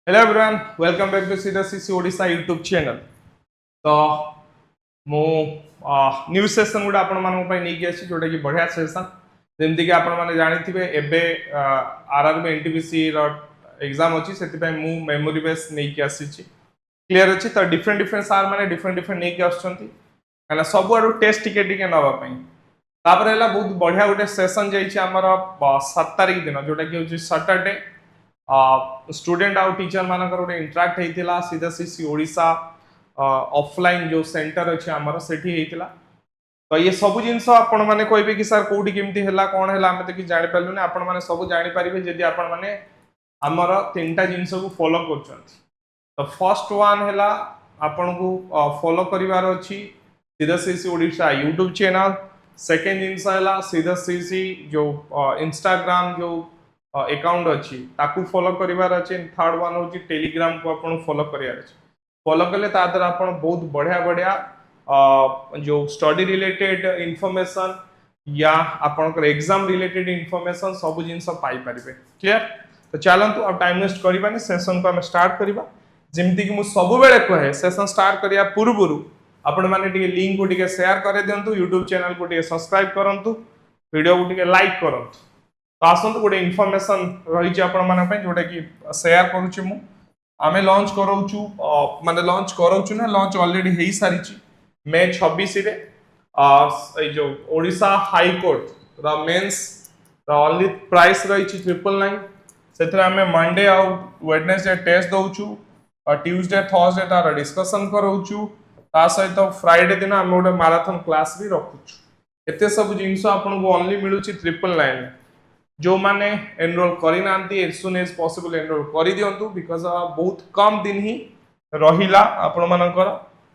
Hello everyone welcome back to CC Odisha YouTube channel. तो मु news session गुड़ा आपण मानक पई नेकी आछि जोटा कि बढ़िया सेशन जेमति कि आपण माने जानिथिबे एबे आरआरबी एनटीपीसी रो एग्जाम अछि सेति पई मु मेमोरी बेस नेकी आसीछि क्लियर अछि। तो डिफरेंट डिफरेंट सार माने डिफरेंट डिफरेंट नेकी आछंती काना सब आडू टेस्ट टिके नवा पई तापर हैला बहुत बढ़िया गोटे सेशन जाइछि हमर 7 तारिख दिन जोटा कि होछि सैटरडे स्टूडेंट आउ टीचर मानकर गोटे इंटराक्ट होता सीधा सीसी ओडिशा ऑफलाइन जो सेंटर अच्छे आमर सेठी हेतिला। तो ये सब जिनस आपण माने कहबे कि सर कोठी केमती हैला कोन हैला हम तो कि जानि पारलुनी आपण माने सब जानि पारिबे जदि आपण माने हमर तीनटा जिनस को फॉलो करछंती। तो फर्स्ट वन हैला आपण को फॉलो करिवार अछि सीधा CC Odisha YouTube channel. Second जिनस हैला सीधा सीसी जो इंस्टाग्राम जो अकाउंट अच्छी ताकू फॉलो करिवार अछि। थर्ड वन होची टेलीग्राम को आपण फॉलो करिवार अछि। फॉलो कले ता द्वारा आपण बहुत बढ़िया बढ़िया जो स्टडी रिलेटेड इंफॉर्मेशन या आपनकर एग्जाम रिलेटेड इंफॉर्मेशन सब जिंस पाई परिबे क्लियर। तो चलंतु अब टाइम वेस्ट करबानी सेशन को हम स्टार्ट करबा जेमति कि मु सब बेले कहे सेशन स्टार्ट करिया पूर्वरु आपण माने टिके लिंक को टिके शेयर करे दियंतु YouTube चैनल को टिके सब्सक्राइब करंतु वीडियो को टिके लाइक करंतु। तो आसंतु गोटे इनफॉरमेशन रही आपण माने पय जोटा कि शेयर करूची मु आमे लॉन्च करूचु माने लॉन्च करूचु ना लॉन्च ऑलरेडी हेई सारिची मे 26 रे ए जो ओडिशा हाई कोर्ट रा मेंस रा ओनली प्राइस रही 999 सेथरे आमे मंडे आ वेडनेसडे टेस्ट दोउचु और ट्यूसडे थर्सडे तार डिस्कशन करूचु ता सहित फ्राइडे दिन आमे गोटे मैराथन क्लास भी रखुचु। एते सब जिंस आपन को ओनली मिलुची 999 जो माने एनरोल करी नांती as soon as possible enrol करी दियंतु बिकॉज़ बहुत कम दिन ही रहिला आपण मानकर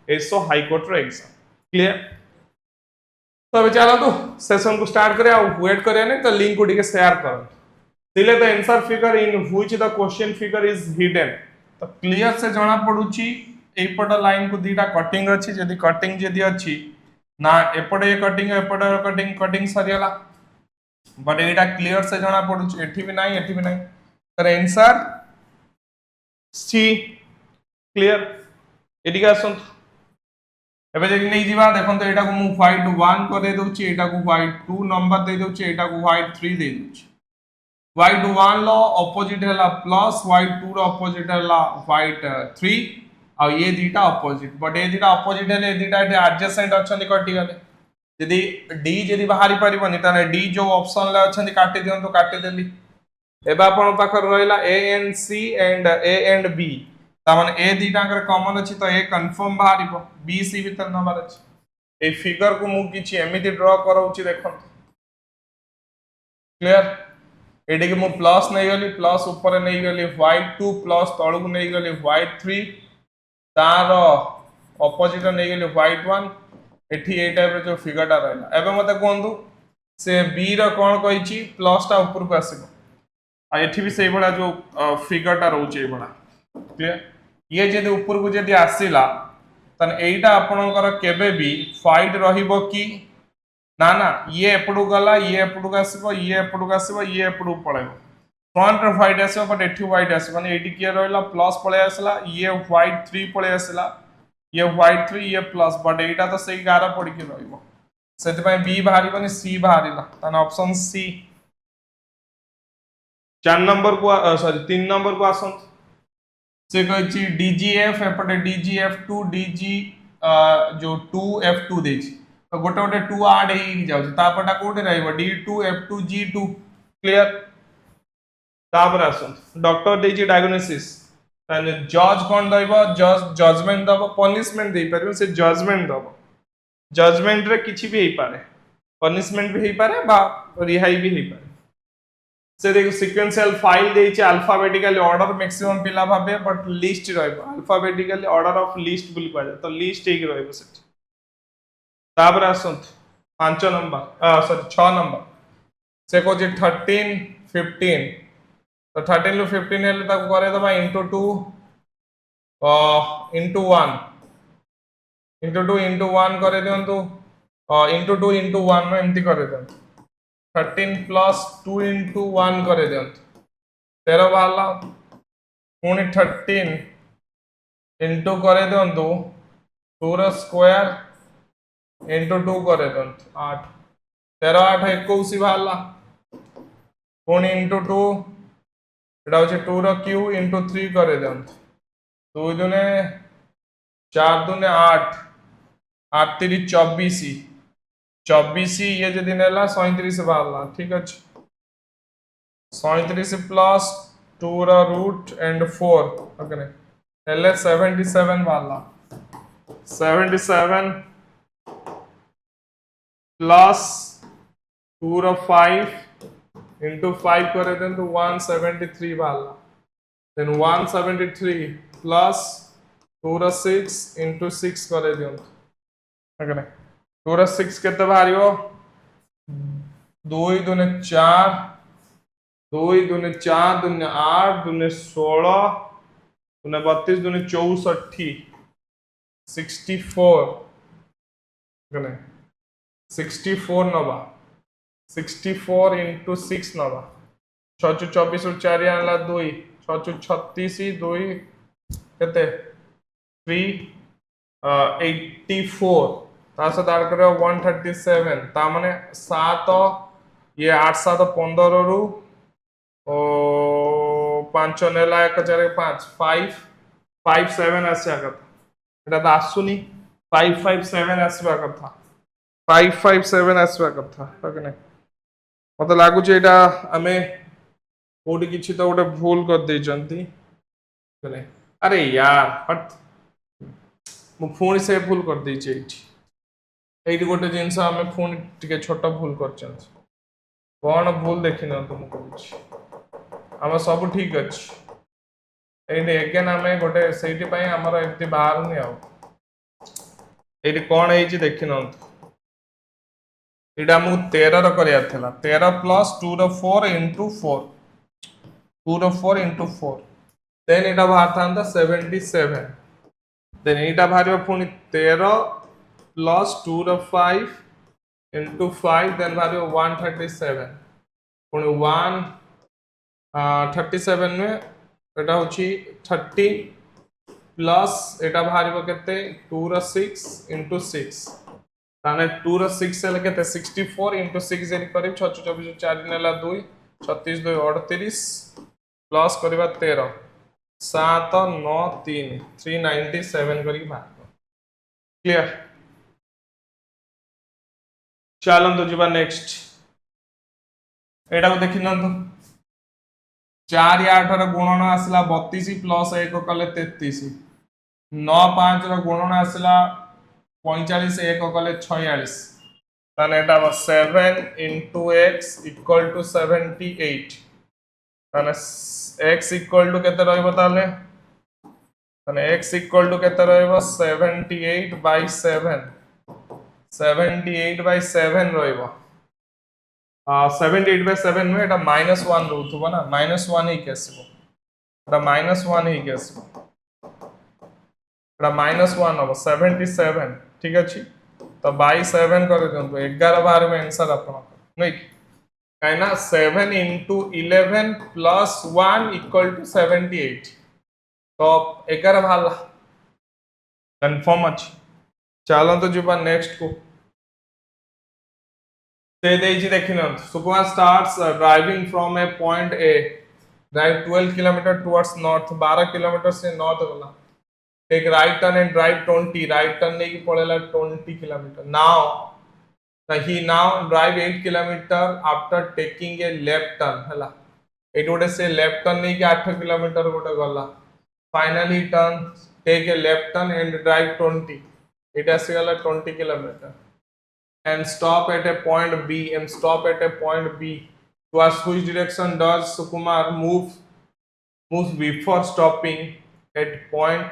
एसो हाई कोर्ट रो एग्जाम क्लियर। तो अब चलो तो सेशन को स्टार्ट करे आ वेट करे ने तो लिंक को टिके शेयर कर दिले the answer figure in which the question figure is hidden. तो क्लियर से जाना पडुची एपट लाइन को दीटा कटिंग अछि जदी कटिंग जदी अछि ना एपटे cutting एपटे cutting cutting सरियला but Etah clear से जाना पडुची एठी भी नाही तर आंसर सी क्लियर। एटी का सुन एबे जदी नै जीवा देखन तो एटा को मु व्हाइट 1 करे दोची एटा को व्हाइट 2 नंबर दे दोची एटा को व्हाइट 3 दे दोची। व्हाइट 1 लो ऑपोजिट हैला प्लस व्हाइट 2 रो ऑपोजिट हैला व्हाइट 3 आ ये दीटा ऑपोजिट बट ये दीटा ऑपोजिट है दीटा एटे एडजेसेंट अछन कटि गले यदि डी जदि बाहरी परिबनी ताने डी जो ऑप्शन ले अछन काटि दियन तो काटि देली एबा आपण पाखर रहिला A and C and A and B ता माने ए दीटा कर कॉमन अछि तो ए कंफर्म बाहरिबो बी सी भीतर नंबर अछि। ए फिगर को मु किछि एमिति ड्रा करौछि देखन क्लियर। एडी के मु प्लस नै गली प्लस ऊपर नै गली व्हाइट 2 प्लस तळु नै गली व्हाइट 3 तार ऑपोजिट नै गली व्हाइट 1 एठी ए टाइप रे जो फिगरटा रहला एबे मते कोंदु से बी रो कोन कहिछि प्लस टा ऊपर को आसीबो आ एठी भी सेही बडा जो फिगरटा रहउछि ए बडा क्लियर। ये जदि ऊपर को जदि आसीला तन एटा आपनकर केबे भी फाइट रहिबो कि ना ना ये एपडू गला ये एपडू आसीबो ये एपडू आसीबो ये एपडू पळेबो फ्रंट रे फाइट आसीबो बट एठी व्हाइट आसीबो माने एठी के रहला प्लस पळे आसला ये व्हाइट 3 पळे आसला ये व्हाइट 3 ये प्लस बट एटा तो सही 11 पड़ी के रहइबो सेति पय बी बाहरी बनी सी बाहरीला तन ऑप्शन सी। 4 नंबर को सॉरी 3 नंबर को आसन से कहछि डीजीएफ एपटे डीजीएफ2 डीजी जो 2f2 देछि तो गोटे गोटे 2 ऐड हे जाउ तापटा कोठे रहइबो d2 f2 g2 क्लियर। तापर आसन डॉक्टर देछि डायग्नोसिस ताने जज कोन दैबो जज जजमेंट दबो पनिशमेंट दे परबो से जजमेंट दबो जजमेंट रे किछि भी हे पारे पनिशमेंट भी हे पारे बा रिहाई भी हे पारे से देखो सीक्वेंशियल फाइल देछि अल्फाबेटिकली ऑर्डर मैक्सिमम पिला भाबे बट लिस्ट रहइबो अल्फाबेटिकली ऑर्डर ऑफ लिस्ट बुल पाजा तो लिस्ट एक रहइबो से। तापर आसन 5 नंबर सॉरी 6 नंबर से को 13 15 तो 13 लो 15 हेले ताको करे दबा इनटू 2 इनटू 1 इनटू 2 इनटू 1 करे दियंतु इनटू 2 इनटू 1 में एम्ति करे दियंतु 13 प्लस 2 इनटू 1 करे दियंतु 13 बाहरला पुणी 13 इंटू करे दिंतु 2 स्क्वायर इंटू 2 करे दिंतु 8 13 8 21 बाहर पुणी इंटू 2 एटा हूँ 2 रू इंटू 3 करे दिंतु 2 दुने 4 दुने 8 8 3 24 24 ये जदि नेला 37 बाहर ठीक अच्छे 37 प्लस 2 रूट एंड 4 ओके हेले 77 बाहर 77 प्लस 2 रो 5 इंटू 5 करे देन तो 173 बाहर देन 173 प्लस 2 रो 6 इंटू 6 करे दियो ओके 2 रो 6 केते बाहरियो 2 दुने 4 2 दुने 4 दुने 8 दुने 16 दुने 32 दुने 64 64 ओके 64 नवा 64 इंटू 6 नवा 6 24 4 आला 2 6 36 2 केते 3 84 ता सहित ऐड करियो 137 ता माने 7 ये 8 7 15 रु 5 नेला 1 4 5 5 5 7 आसिया कथा एटा तो आसुनी 5 5 7 आसबा कथा 557 आसवा कथा ओके नहीं मत लागुच एटा आमे कोडी किछि तो गोटे भूल कर दे जंती अरे यार हट मु फोन से भूल कर दे एठी गोटे जिनस आमे फोन टिके छोट भूल कर चंत कोन भूल देखिन तुम कहूछि आम सब ठीक अछि एठी अगेन आमे गोटे सेठी पई हमर एमती बाहर नि आउ एठी कोन हेछि देखिन इटा मु 13 रो करिया थला 13 प्लस 2 रो 4 इंटू 4 2 रो 4 इंटू 4 देन इटा बाहर थांदा 77 देन इटा बाहर पुनी 13 प्लस 2 रो 5 इंटू 5 देन बाहर 137 पुनी 137 में एटा होची 30 प्लस एटा बाहर केते 2 रो 6 इंटू 6 ताने 2 रो 6 से लेके 64 इंटू 6 जेनी करी 6 24 4 नेला 2 36 2 38 प्लस करबा 13 7 9 3 397 करी बाहर क्लियर चलन तो जीवा नेक्स्ट एटा को देखि नंतो 4 या 8 रो गुणन आसला 32 प्लस 1 कले 33 9 5 रो गुणन आसला 45 1 कले 46 ताने एटा 7 into x equal to 78 ताने x equal to केते रहइबो ताने x equal to केते रहइबो 78 by 7 78 by 7 रहइबो 78 by 7 में एटा -1 रहउथबो ना -1 ही केसबो एटा -1 ही केसबो एटा -1 हो 77 ठीक अछि तो बाई 7 कर दियंतु 11 बार में आंसर अपन नहीं काइना 7 into 11 plus 1 equal to 78 तो 11 बाहर कंफर्म अछि चलो तो जीवा नेक्स्ट को से देजी देखिन Sukumar starts driving from a point A drive 12 kilometre towards north 12 kilometre से नॉर्थ गला take right turn and drive 20 right turn लेके पड़ेला 20 kilometre now he now drive 8 kilometre after taking a left turn हला eight गोटे से left turn लेके 8 kilometre गोटे गला finally turn take a left turn and drive 20 एटा से गला 20 kilometre and stop at a point B and stop at a point B towards which direction does Sukumar move before stopping at point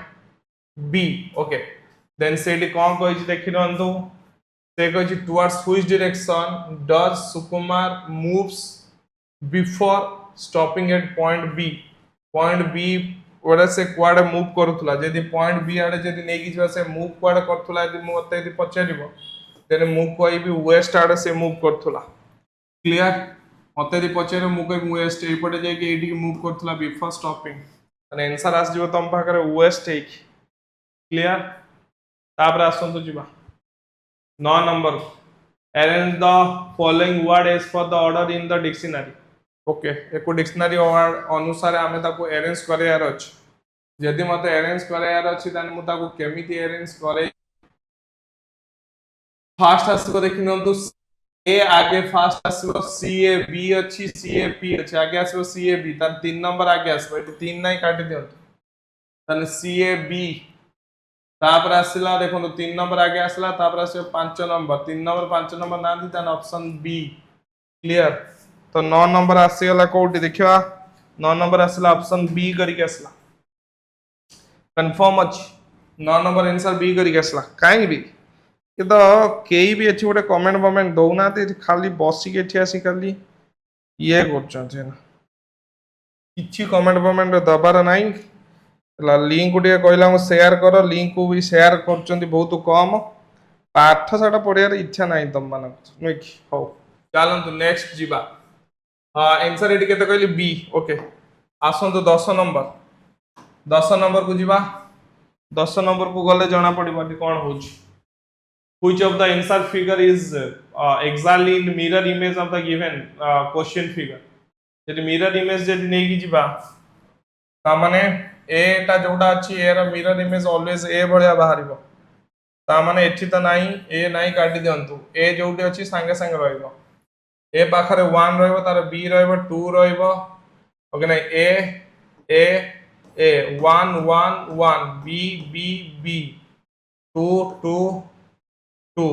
B okay then say the कौन कोई देखि रंतु से कोई towards which direction does Sukumar moves before stopping at point B ओरा से quad move करूथला जदी point B आडे जदी नेकी जवा से मूव क्वाड करथुला जदी मते जदी पछारिबो देन मूव कोई भी वेस्ट आडे से मूव करथुला क्लियर मते जदी पछारे मु कोई वेस्ट एपटे जाय के एडी मूव करथुला बिफोर स्टॉपिंग ताने आंसर आस जिवो तम पाखरे वेस्ट है क्लियर तापर आसंतु जिबा 9 number arrange the following word as per the order in the dictionary okay echo dictionary अनुसार आमे ताको अरेंज करयार अछि जदि मते अरेंज करयार अछि ताने मु ताको केमिति अरेंज करे फास्ट आसको देखिनंतु ए आगे फास्ट आसो सी ए बी अछि सी ए पी अछि आगे आसो सी ए बी तान 3 नंबर आगे आसो एटी 3 नाही काटि दियंतु ताने सी ए बी तापर आसिला देखो 3 नंबर आगे आसला तापर आसो 5 नंबर 3 नंबर 5 नंबर नांदी तान ऑप्शन बी क्लियर तो 9 नंबर आसीगला कोठी देखिवा 9 नंबर आसला ऑप्शन बी करिक आसला कंफर्म अछि 9 नंबर आंसर बी करिक आसला काहे भी कि तो केई भी अछि गोटे कमेंट दौना ते खाली बसी के एठी आसी खाली ये करछन छै ना किछि कमेंट दबार नाही लिंक को कहला शेयर कर लिंक को भी शेयर कर बहुत कम पाठ साठ पढ़ियार इच्छा नहीं तुम मान हो चलतु नेक्स्ट जीवा आंसर ये केते कहली बी ओके आसंतु 10 नंबर को जीवा 10 नंबर को गले जना पड़िबो कोन होची which of the answer figure is exactly in mirror image of the given question figure यदि mirror image जदि नै की जीवा ता माने ए टा जोटा अछि एरा मिरर इमेज ऑलवेज ए भलिया बाहरिबो ता माने एठी त नाही ए नाही काटि दियंतु ए जोटी अछि संगे संगे रहइबो ए पाखरे 1 रहइबो तार बी रहइबो 2 रहइबो ओके नै ए 1 1 1 बी बी बी 2 2 2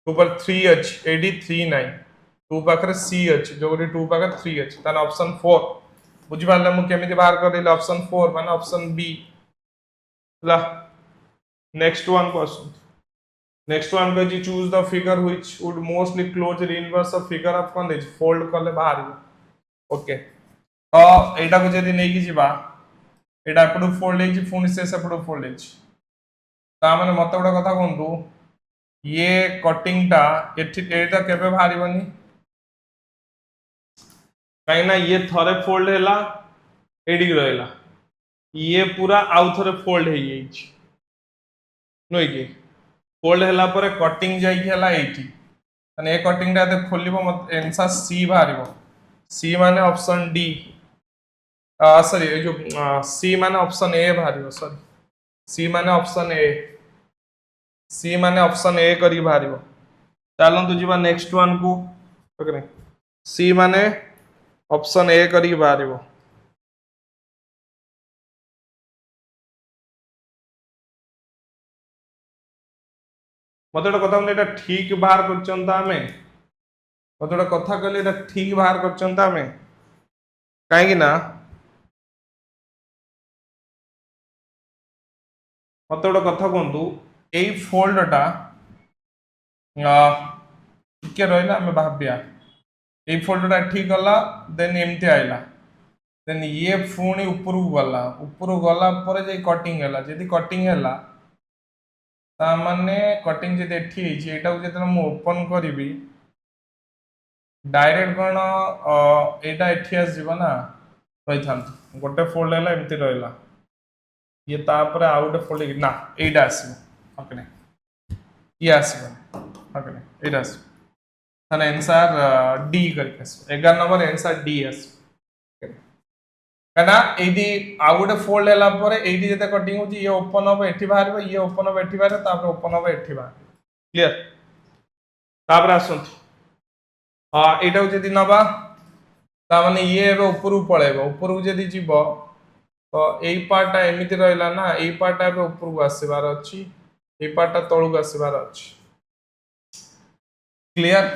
2 पर 3 अछि एडी 3 नाही 2 पाखरे सी अछि जोटी 2 पाखरे 3 अछि तान ऑप्शन 4 बुझी पाले मु केमिति बाहर कर देले ऑप्शन 4 माने ऑप्शन बी ला next one question next one पे choose the figure which would mostly close the inverse of figure of college fold करले बाहर ओके तो एटा को जदी नै की जीवा एटा एपडू फोल्ड हेची फोन से सेपडू फोल्ड हेची ता माने मते गोटा कथा कोंतु ये कटिंग टा एठी एटा केबे बाहरिबनी कहीं ये थरे फोल्ड हैला एडी रहला ये पूरा आउ थरे फोल्ड है ये नोई के फोल्ड हैला पर कटिंग जाई हैला एठी माने ए कटिंग ता खोलिबो मत आंसर सी बाहरिबो सी माने ऑप्शन डी सॉरी ए जो सी माने ऑप्शन ए बाहरिबो सॉरी सी माने ऑप्शन ए करी बाहरिबो चलंतु जीवा नेक्स्ट वन को ओके सी माने ऑप्शन ए करी बाहरिबो मते गोटे कथा एटा ठीक बाहर करचंता हमें मते गोटे कथा कहले एटा ठीक बाहर करचंता हमें काहे कि ना मते गोटे कथा कोंतु एई फोल्ड टा के रहला हमें भाबिया ए फोल्ड टा ठीक गला देन एमती आइला देन ये फुणी ऊपर गला पर जे कटिंग हैला जदी कटिंग हैला ता माने कटिंग जे एठी हेची एटा को जेतन मु ओपन करबी डायरेक्ट कोन एटा एठी आस जीव ना रही थांत गोटे फोल्ड हैला एमती रहला ये तापर आउट फोल्ड ना एटा आसीबो ओके ये आसीबो ओके एटा आसीबो थाने आंसर डी करके 11 नंबर आंसर डी आस कना एदी आउ गोटे फोल्ड हैला पर एदी जते कटिंग होची ये ओपन हो एठी बाहरबो ये ओपन हो एठी बाहर तापर ओपन हो एठी बाहर क्लियर तापर आसंत एटा जदी नबा ता माने ये एबे ऊपर पळेबो ऊपर जदी जीवो तो एई पार्ट एमिति रहला ना एई पार्ट एबे ऊपर को आसीबार अछि एई पार्ट तळु को आसीबार अछि क्लियर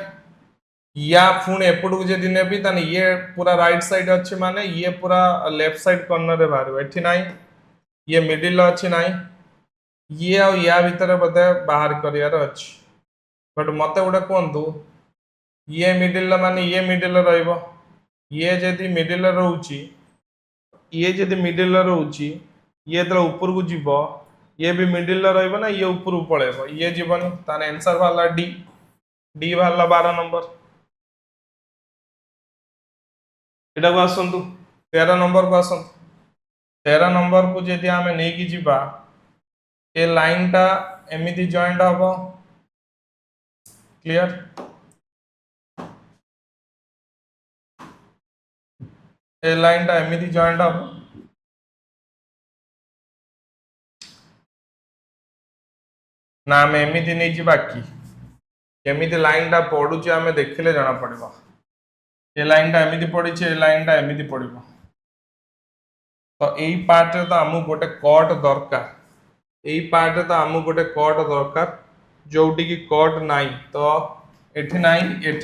या फुण एपटू जदी नेबी तने ये पूरा राइट साइड अछि माने ये पूरा लेफ्ट साइड कॉर्नर रे बाहर एठी नाही ये मिडिल अछि नाही ये आ या भीतर बदे बाहर करियार अछि बट मते उडा कोंतु ये मिडिल माने ये मिडिल रहइबो ये जदी मिडिल रहउची ये जदी मिडिल रहउची ये तला ऊपर को जीवो ये भी मिडिल रहइबो ना ये ऊपर को पळेबो ये जीवनी ताने आंसर वाला डी डी वाला 12 नंबर एटा को आसंतु 13 नंबर को आसंतु 13 नंबर को जदि आम नहीं कि जीवा ए लाइन टा एमिति जॉइंट हम क्लियर ए लाइन टा एमिति जॉइंट हम ना आम एमिति नहीं जीवा कि केमिति लाइन टा पड़ुची आम देखिले जना पड़िबा ए लाइन टा एमिति पड़ी ए लाइन टा एमिति पड़िबो तो एई पार्ट रे तो आमु गोटे कट दरकार एई पार्ट रे तो आमु गोटे कट दरकार जोटी की कट नाई तो एठी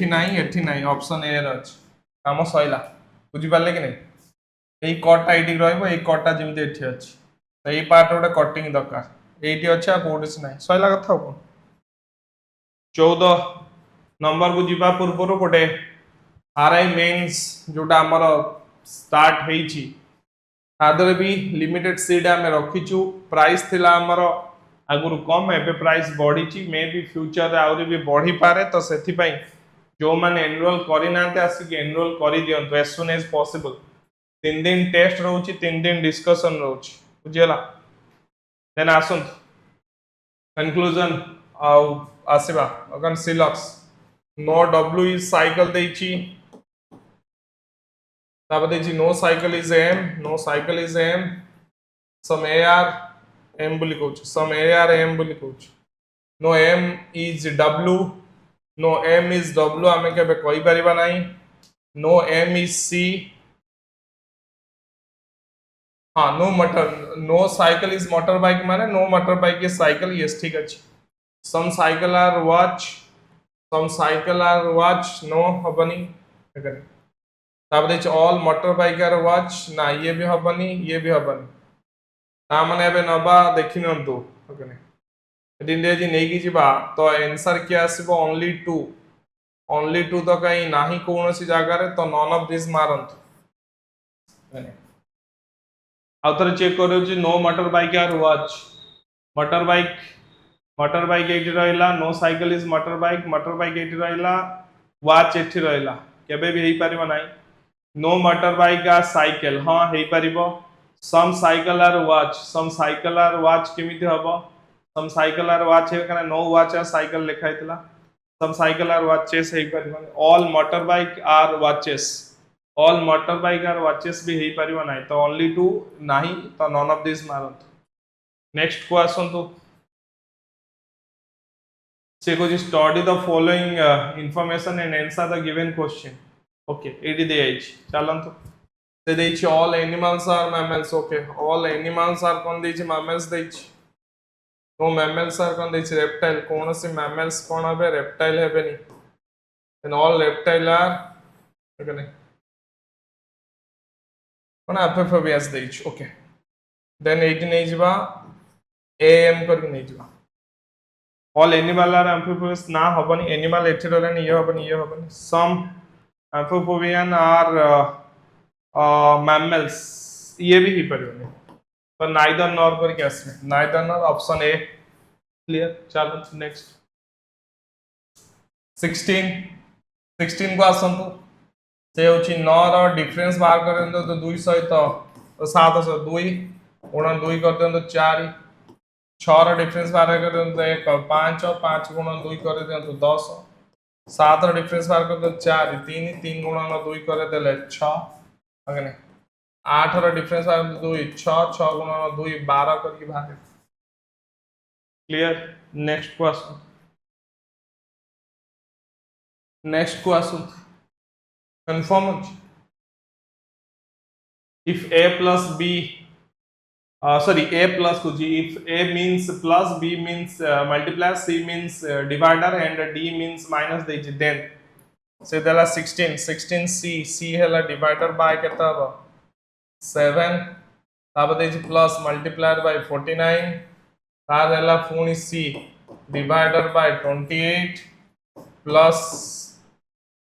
नाई ऑप्शन ए रे अछि काम सइला बुझी पाले कि नहीं एई कटटा एठी रहइबो एई कटटा जेमति एठी अछि तो एई पार्ट गोटे कटिंग दरकार एठी अछि आ कोडस नाही सइला कथा हो 14 नंबर को जीवा पूर्व गोटे आरआई मेंस जोटा हमर स्टार्ट हेछि आदर भी लिमिटेड सीट आम रखीचु प्राइस थिला हमर आगुरु कम एबे प्राइस बढ़ी मे भी फ्यूचर आउरी भी बढ़ी पारे तो सेथि पई जो माने एनरोल करि नाते आसी एनरोल करि दियंतु एज सुन एज पॉसिबल 3 दिन टेस्ट रहउची 3 दिन डिस्कशन रहउची बुझियला देन आसुन कंक्लूजन आसीबा अगन सिलॉक्स नो डब्ल्यू इज साइकिल देची तब देची no cycle is M some AR M बोली कहूँ सम AR M बोली कहूँ no M is W no M is W आमे केबे कहि परिबा नाही नो M इज C हाँ no cycle is motor bike माने no motor bike is cycle yes ठीक अछि some cycle are watch no हबनी तब देच all motor bike are watch ना ये भी हबनी ता माने एबे नबा देखि नंतु ओके यदि नहीं कि जीवा तो आंसर क्या आसीबो ओनली टू तो कहीं नाही कोनोसी जागा रे तो नॉन ऑफ दिस मारंतु आउथर चेक करू छी no motor bike are watch motor bike एठी रहला no cycle is motor bike एठी रहला वॉच एठी रहला केबे भी हेई परिबो नाही नो मोटर बाइक आर साइकिल हां हेई परिबो सम साइकिल आर वॉच केमिति हबो सम साइकिल आर वॉच है कने नो वॉच आर साइकिल लिखा हैतला सम साइकिल आर वॉचेस हेई परिबो all motor bike are watches भी हेई परिबो नाही तो ओनली टू नाही तो नॉन ऑफ दिस मारंतु नेक्स्ट को आसंतु से को study the following information and answer the given question okay एडी दे आइछ चलंतु से देछि all animals are mammals okay all animals are कोन देछि मैमल्स देछि नो मैमल्स आर कोन देछि रेप्टाइल कोन से मैमल्स कोन हबे रेप्टाइल हेबेनी and all reptile are okay कोन एम्फिबियस देछि ओके देन 18 नहीं जीवा AM करके नहीं जीवा ऑल एनिमल आर एम्फिबियस ना हबनी एनिमल एठी रहले ये हबनी सम एम्फिबियन आर मैमल्स ये भी ही परिबनी तो नाइदर नॉर करके आसबे neither nor option A clear चलो नेक्स्ट 16 को आसंतु से होची 9 रो डिफरेंस बाहर करन तो 2 सहित तो 7 2 गुणन 2 कर देन तो 4 6 रो डिफरेंस बाहर कर देन तो 1 5 और 5 गुणन 2 कर देन तो 10 7 रो डिफरेंस बाहर कर देन 4 3 गुणन 2 कर देले 6 अगने 8 रो डिफरेंस बाहर 2 6 गुणन 2 12 करके बाहर clear next question confirm if a plus b a plus kuji if a means plus b means multiplier c means divider and d means minus देछि then से देला 16 c हैला divider by केता हो 7 ताब देछि plus multiplier by 49 तार हैला पुनी c divider by 28 plus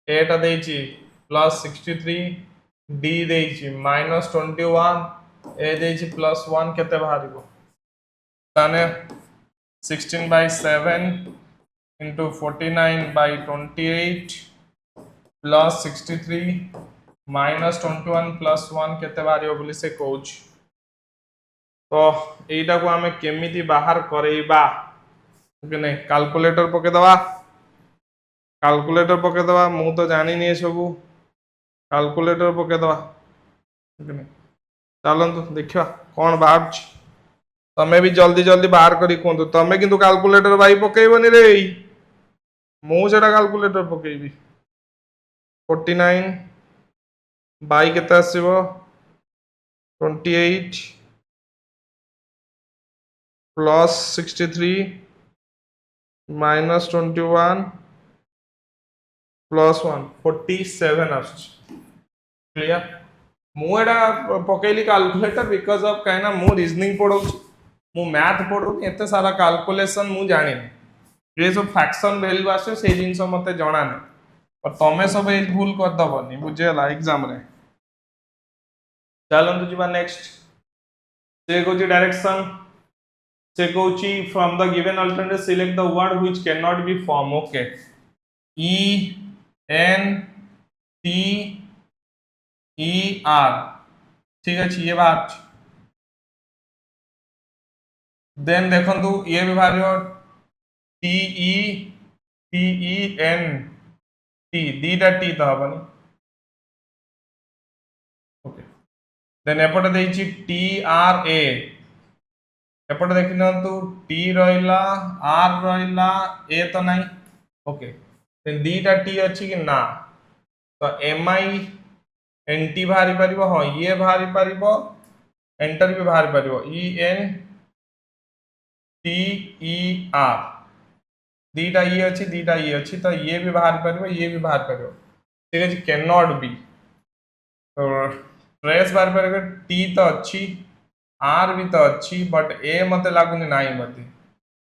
8 देछि plus 63 d देछि minus 21 a देछि plus 1 केते बाहरिबो ताने 16 by 7 into 49 by 28 plus 63 minus 21 plus 1 केते बाहरिबो बोली से कहूछ तो एटा को आमे केमिति बाहर करेबा ओके नहीं कैलकुलेटर पके दवा मु तो जानी नहीं सब कैलकुलेटर पके दवा ओके नहीं चलंतु देखिया कौन बाहर तमे भी जल्दी जल्दी बाहर करी कहतु तमे किंतु कैलकुलेटर भाई पकेबनी रे मु सेटा कैलकुलेटर पकेबी 49 बाई केते आसीबो 28 प्लस 63 माइनस 21 प्लस 1 47 आछ क्लियर मु एटा पकेली कैलकुलेटर बिकॉज ऑफ कहना मु रीजनिंग पढौ मु मैथ पढौ एते सारा कैलकुलेशन मु जानि ये सब फ्रैक्शन वैल्यू आसे से जिंस मते जणा नै और तमे सब ए भूल कर दबनी बुझेला एग्जाम रे चलंतु जीवा नेक्स्ट से गोची डायरेक्शन से गोची from the given alternative select the word which can not be form okay E N T E R ठीक है ये बात देन देखंतु ये भी बाहरियो टी ई एन टी दीटा टी तो हबनी ओके देन एपटे देछि टी आर ए एपटे देखिनंतु टी रहिला आर रहिला ए तो नहीं ओके देन दीटा टी अछि कि ना तो एम आई एनटी बाहरी पारिबो हां ये बाहरी पारिबो एंटर भी बाहरी पारिबो E N T E R दीटा ये अच्छी दीटा ये अच्छी तो ये भी बाहर पारिबो ये भी बाहर पारिबो ठीक है कैन नॉट बी तो ट्रेस बाहर पारिबो टी तो अच्छी आर भी तो अच्छी बट ए मते लागुनी नाही मते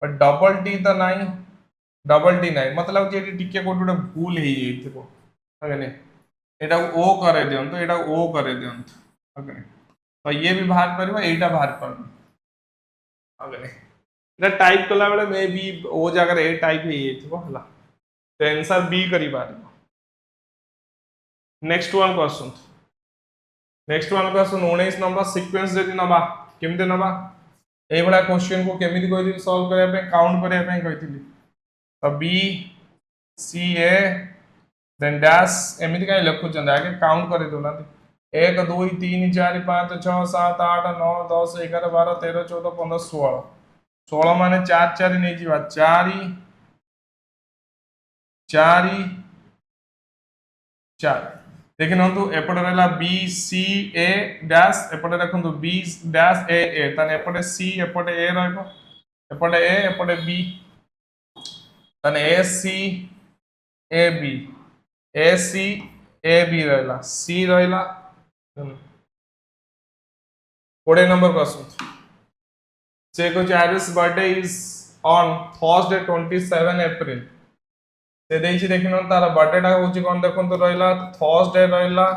बट डबल टी तो नाही डबल टी नाही मतलब जे टिके कोटुडे भूल हे जेथिबो ओके एटा ओ करे दियंतो एटा ओ करे दियंतो ओके तो ये भी बाहर पारिबो एटा बाहर पारिबो ओके एटा टाइप कला बेले मे बी ओ जगह ए टाइप हे जेथिबो हला तो आंसर बी करी पारिबो next one question 19 number sequence जदि नबा केमते नबा ए बडा क्वेश्चन को केमिति कोइ सॉल्व करया पे काउंट करया पे कहितली तो B C A then dash एमिति काई लिखु चंदा आगे काउंट करे दोना 1 2 3 4 5 6 7 8 9 10 11 12 13 14 15 16 16 माने 4 4 नै जीवा 4 4 4 देखिनंतु एपटे रहला बी सी ए डैश एपटे रखंतु बी डैश ए तने एपटे सी एपटे ए रहबो एपटे ए एपटे बी तने ए सी A B A C A B रहला सी रहला 40 नंबर क्वेश्चन से कुछ Aaris birthday is on Thursday 27 अप्रैल से देछि देखिन तार बर्थडे टा होची कोन देखन तो रहला थर्सडे रहला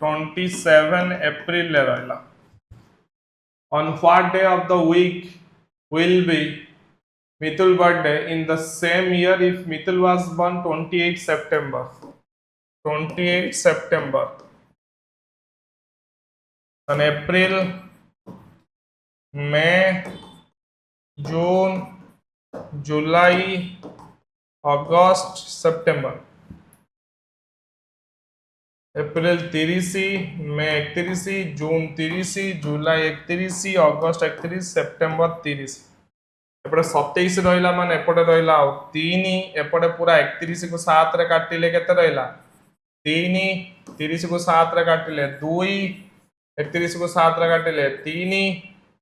27 अप्रैल ले रहला on what day of the week will be Mithul birthday in the same year if Mithul was born 28 September on April May June July August September April 30 May 31 June 30 July 31 August 31 September 30 एपटे 27 रहिला माने एपटे रहिला 3 एपटे पूरा 31 को 7 रे काटिले केते रहिला 3 30 को 7 रे काटिले 2 31 को 7 रे काटिले 3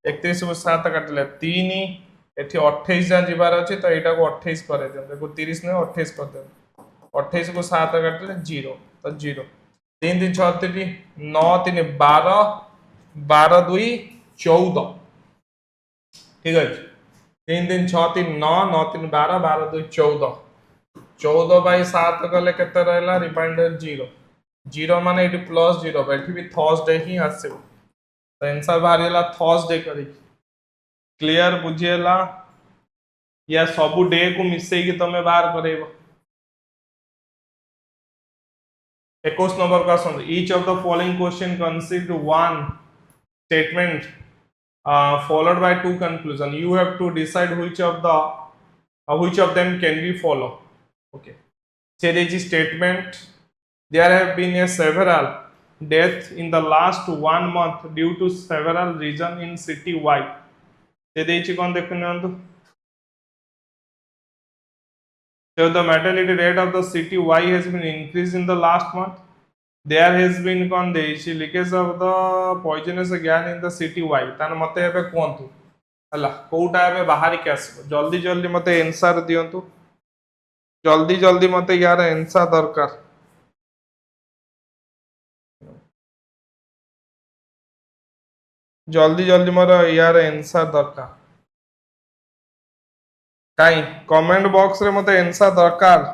31 को 7 काटिले 3 एठी 28 जा जिबार अछि तो एटा को 28 करे दे देखो 30 ने 28 कर दे 28 को 7 रे काटिले 0 तो 0 3 3 6 3 9 3 12 12 2 14 ठीक है 3 3 6 3 9 9 3 12 12 2 14 14 बाई 7 गले केते रहला रिमाइंडर 0 0 माने एटी प्लस 0 एठी भी थर्सडे ही आसीबो तो आंसर बाहरिला थर्सडे करी क्लियर बुझिएला या सब डे को मिसई कि तमे बाहर करेबो 21 number question each of the following question consist one statement followed by two conclusion. You have to decide which of them can we follow. Okay. Say there is statement. There have been a several deaths in the last 1 month due to several reasons in city Y. ସେ ଦେଇଛି କ'ଣ ଦେଖୁନିଅନ୍ତୁ. So the mortality rate of the city Y has been increased in the last month. There has been କ'ଣ ଦେଇଛି leakage of the poisonous gas in the city Y. ତାହେଲେ ମତେ ଏବେ କୁହନ୍ତୁ ହେଲା କୋଉଟା ଏବେ ବାହାରିକି ଆସିବ. ଜଲ୍ଦି ଜଲ୍ଦି ମତେ ଆନ୍ସର ଦିଅନ୍ତୁ. ଜଲ୍ଦି ଜଲ୍ଦି ମତେ ୟାର ଆନ୍ସର ଦରକାର. जल्दी जल्दी मोर यार आंसर दरकार. कहीं कमेंट बॉक्स रे मते आंसर दरकार.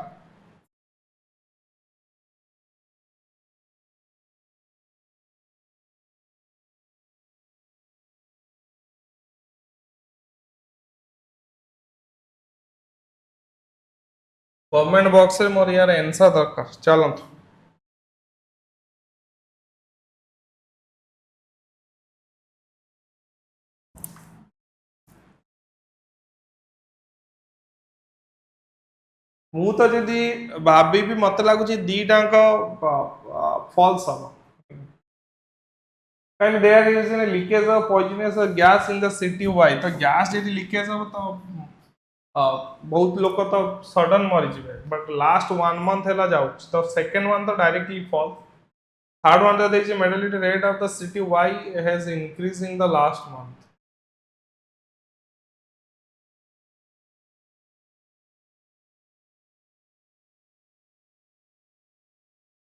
कमेंट बॉक्स रे मोर यार आंसर दरकार. चलंतु मु तो जदि भाभी भी मत लगुच दीटाक फॉल्स हम कहीं there is a leakage of poisonous gas in the city Y. तो गैस जदि लीकेज हम तो बहुत लोग तो सडन मरी जाए. बट लास्ट 1 month है जाऊ. तो सेकंड वन तो डायरेक्टली फॉल्स. थर्ड वन तो देखिए mortality rate of the city Y has increased in the last month.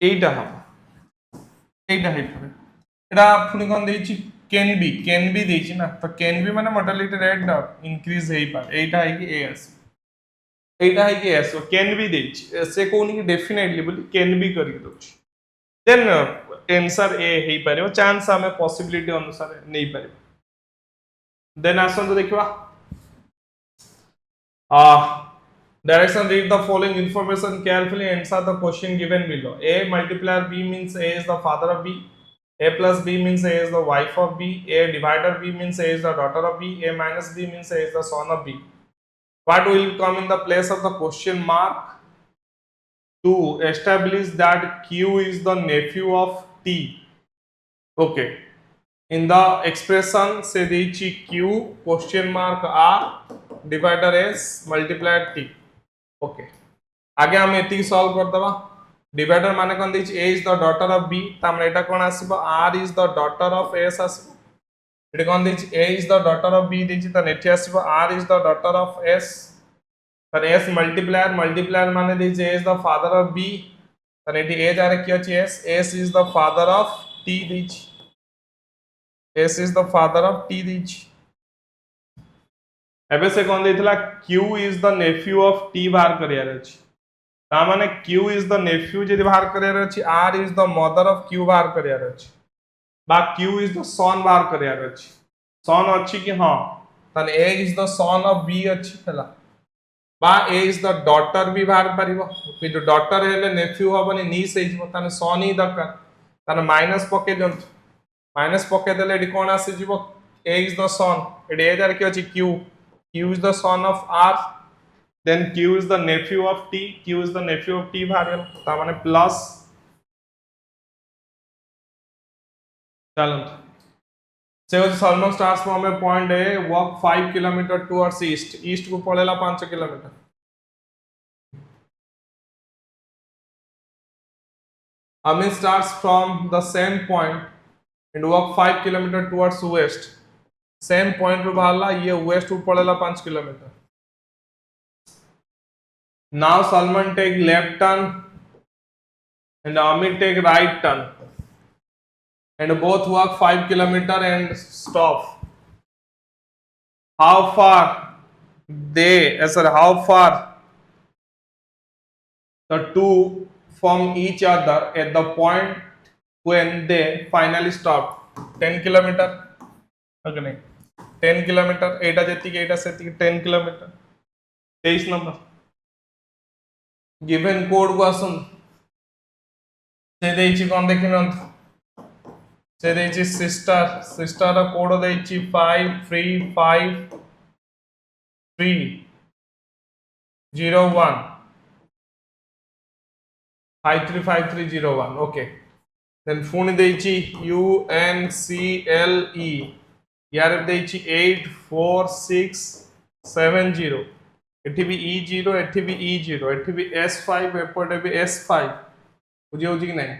এইটা হবে এইটা হইপারে. এটা পুনি কোন দেইছি ক্যান বি দেইছি না. তো ক্যান বি মানে mortality rate ইনক্রিজ ହେଇପାରେ. এইটা है कि ए एस এইটা है कि एस कैन बी देइछि. से कोनी कि डेफिनेटली बोली कैन बी करि दोछि. देन आंसर ए हेई पारिबो. चांस हमें पॉसिबिलिटी अनुसार नै पारिबो. देन आसन तो देखिबा direction. Read the following information carefully. Answer the question given below. A multiplier B means A is the father of B. A plus B means A is the wife of B. A divider B means A is the daughter of B. A minus B means A is the son of B. What will come in the place of the question mark to establish that Q is the nephew of T? Okay. In the expression say the Q question mark R divider S multiplier T. Okay आगे हम एति solve कर दबा. Divider माने कोन दिछ A is the daughter of B. ताम एटा कोन आसीबो R is the daughter of S आसीबो. Etah cone दिछ A is the daughter of B दिछ त नेठी आसीबो R is the daughter of S. तर S multiplier माने दिछ A is the father of B. त नेठी A जारे कि अछि S. S is the father of T दिछ. S is the father of T दिछ. एबे से कोन देथिला Q is the nephew of T बाहर करियार अछि. ता माने Q is the nephew जदि बाहर करियार अछि. R is the mother of Q बाहर करियार अछि. बा Q is the son बाहर करियार अछि. son अछि कि हां तन A is the son of B अछि हला. बा A is the daughter भी बाहर परिबो. कि जो daughter हेले nephew हबनी niece हेजिबो तन son ही दरकार. तन माइनस पके जंतु. माइनस पके देले एडी कोन आसी जिवो A is the son. एडी A जार कि अछि Q. Q is the son of R. Then Q is the nephew of T. Q is the nephew of T बाहर गला. ता माने प्लस चलो से solve stars from a point a walk 5 kilometre towards east. East को पळेला 5 kilometre. Amin starts from the same point and walk 5 kilometer towards west. Same point रू बाहरला ये वेस्ट को पड़ेला 5 kilometre. Now Salman take left turn and Amit take right turn and both walk 5 kilometre and stop. How far the two from each other at the point when they finally stopped? 10 kilometer. Okay, नहीं 10 kilometre. एटा जेती के एटा सेती 10 kilometre. 23 number given code को आसन से देइछि कोन देखिन से देछि सिस्टर सिस्टर कोड देछि 535301 535301 ओके देन पुणी देछि UNCLE यार देछि 84670 एठी भी E0 एठी भी E0 एठी भी S5 एपटे भी S5 बुझी होछि कि नहीं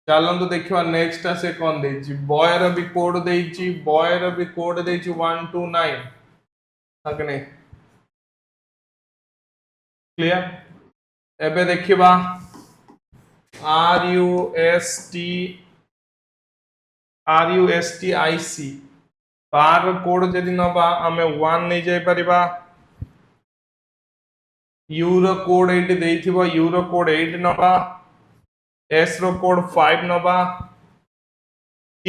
चलतु देखिए नेक्स्ट से कौन देछि बॉय रो भी कोड देछि बॉय रो भी कोड देछि 129 तक नहीं क्लियर एबे देखिबा RUSTIC तार कोड जदि नबा आमे 1 नहीं जाय परिबा यूरो कोड 8 देथिबो यूरो कोड 8 नबा S रो कोड 5 नबा T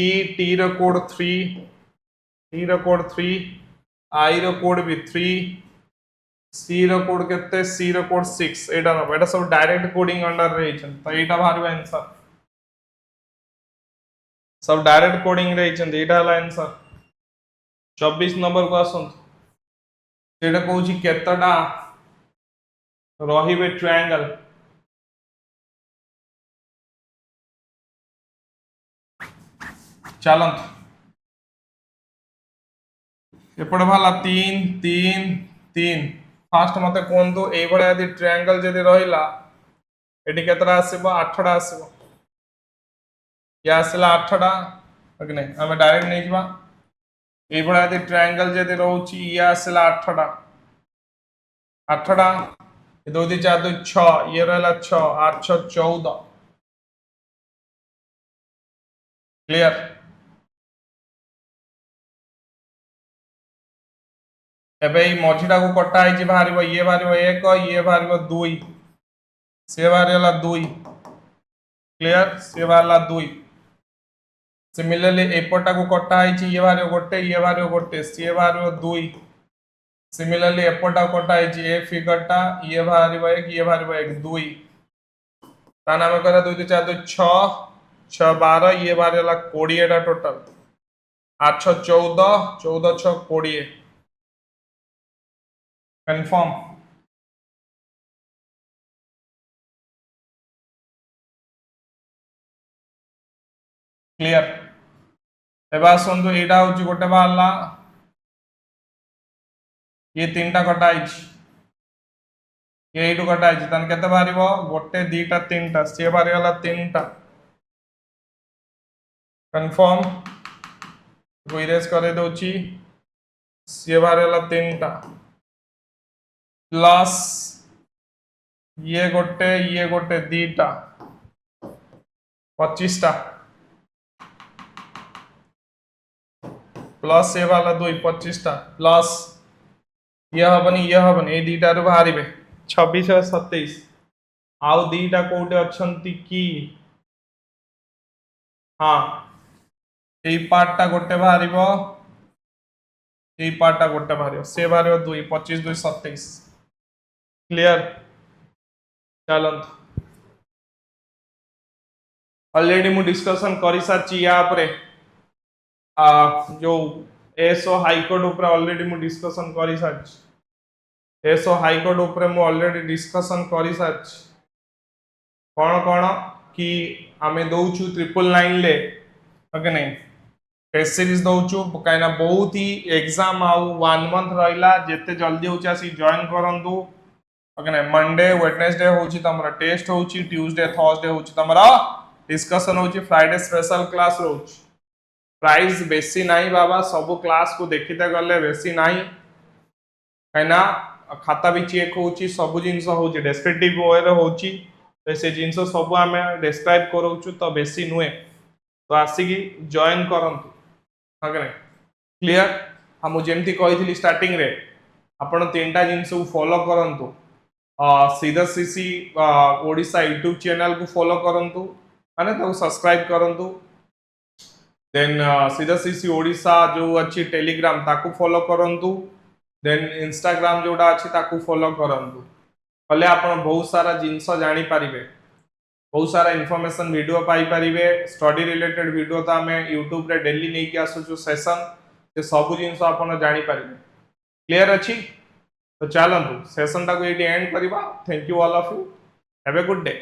रो कोड 3 I रो कोड भी 3 C रो कोड केते C रो कोड 6 एटा नबा एटा सब डायरेक्ट कोडिंग अंडर रहिछन तो एटा बाहरबा आंसर सब डायरेक्ट कोडिंग रहिछन एटा हला आंसर 24 नंबर को आसंत सेटा कहूची केतडा रहिबे ट्रायंगल चलंत एपड़ भाला 3 3 3 फास्ट मते कोंदो ए बडा यदि ट्रायंगल जदि रहिला एटी केतडा आसीबो 8 टा आसीबो या आसीला 8 टा ओके नै हम डायरेक्ट नै जिबा ए बडा यदि ट्रायंगल जदि रहउची या आसीला 8 टा 8 टा ए 2 2 4 2 6 ये रहला 6 8 6 14 क्लियर एबे मझीटा को कटा है बाहर ये बाहर 1 ये बाहर 2 से बाहर 2 क्लियर से बाहर 2 सिमिलरली एपटा को कटा है ये बाहर गोटे ये बाहर गोटे से बाहर 2 सिमिलरली एपटा कटा है ए फिगरटा ये बाहर 1 ये बाहर 1 2 ता नाम करा 2 2 4 2 6 6 12 ये बाहर 20 टा टोटल 8 6 14 14 6 20 कंफर्म क्लियर एबा सुंदु एटा होची गोटे बाहरला ये तीनटा कटा आइछ ये एटु कटा आइछ तन केते बाहरिबो गोटे दीटा तीनटा से बाहर गला तीनटा कंफर्म को इरेज करे दोची से बाहर गला तीनटा प्लस ये गोटे दीटा 25 टा प्लस ये वाला 2 25 टा प्लस ये हबनी ए दीटा रु बाहरिबे 26 और 27 आउ दीटा कोटे अछंती की हां ए पार्ट टा गोटे बाहरिबो ए पार्ट टा गोटे बाहरिबो से बाहरिबो 2 25 2 27 क्लियर चलंत ऑलरेडी मु डिस्कशन करि साची या परे जो एसओ हाईकोर्ट ऊपर ऑलरेडी मु डिस्कशन करि साची एसओ हाईकोर्ट ऊपर मु ऑलरेडी डिस्कशन करि साची कोन कोन कि आमे दोछु 999 ले ओके नहीं टेस्ट सीरीज दोछु काइना बहुत ही एग्जाम आउ 1 मंथ रहिला जेते जल्दी होचा सी जॉइन करंतु ओके नहीं मंडे वेडनेसडे होची तमरा टेस्ट होची ट्यूसडे थर्सडे होची तमरा डिस्कशन होची फ्राइडे स्पेशल क्लास होची प्राइस बेसी नाही बाबा सब क्लास को देखिते गले बेसी नाही काइना खाता भी चेक होची सब जिंस होची डेस्क्रिप्टिव वे रे होची तो से जिंस सब आमे डिस्क्राइब करोचु तो बेसी नुए तो आसीकी जॉइन करंतु ओके नहीं क्लियर हम जेमती कहितली स्टार्टिंग रे आपण तीनटा जिंस को फॉलो करंतु सीधा सीसी ओडिशा यूट्यूब चैनल को फॉलो करंतु माने ताको सब्सक्राइब करंतु देन सीधा सीसी ओडिशा जो अच्छी टेलीग्राम ताको फॉलो करंतु देन इंस्टाग्राम जोडा अच्छी ताको फॉलो करंतु भले आपण बहुत सारा जिंस जानि पारिबे बहुत सारा इनफॉरमेशन वीडियो पाई परिबे स्टडी रिलेटेड वीडियो तो आम यूट्यूब रे डेली नहीं कि आसुचु सेशन से सब जिन आपन जानी परिबे क्लियर अच्छी तो चलतु सेशन टाक ये एंड करवा thank you all of you have a good day.